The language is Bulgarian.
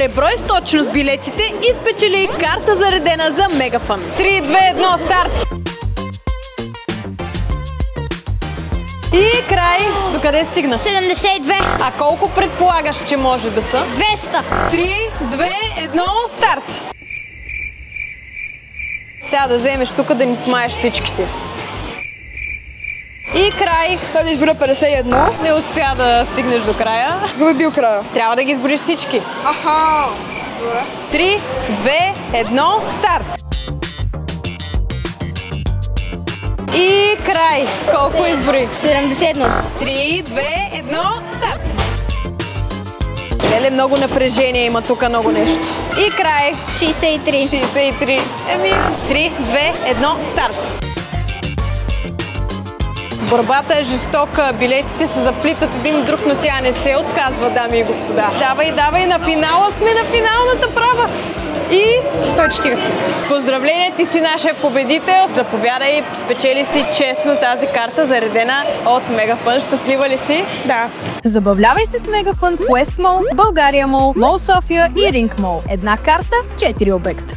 Преброй с точност билетите и спечели карта заредена за Мегафън. 3, 2, 1, старт! И край! Докъде стигна? 72. А колко предполагаш, че може да са? 200. 3, 2, 1, старт! Сега да вземеш тук да ни смаеш всичките. И край! Трябва да избера 51. Не успя да стигнеш до края. Кой би бил края? Трябва да ги избориш всички. Аха! Добре. 3, 2, 1, старт! И край! Колко избори? 71. 3, 2, 1, старт! Леле, много напрежение има тук, много нещо. И край! 63. 63. 3, 2, 1, старт! Борбата е жестока, билетите се заплитат един в друг, но тя не се отказва, дами и господа. Давай, давай, на финала сме, на финалната права! И 140. поздравление, ти си нашия победител. Заповядай, спечели си честно тази карта, заредена от Мегафън. Щастлива ли си? Да. Забавлявай се с Мегафън в Уест Мол, България Мол, Мол София и Ринг Мол. Една карта, 4 обекта.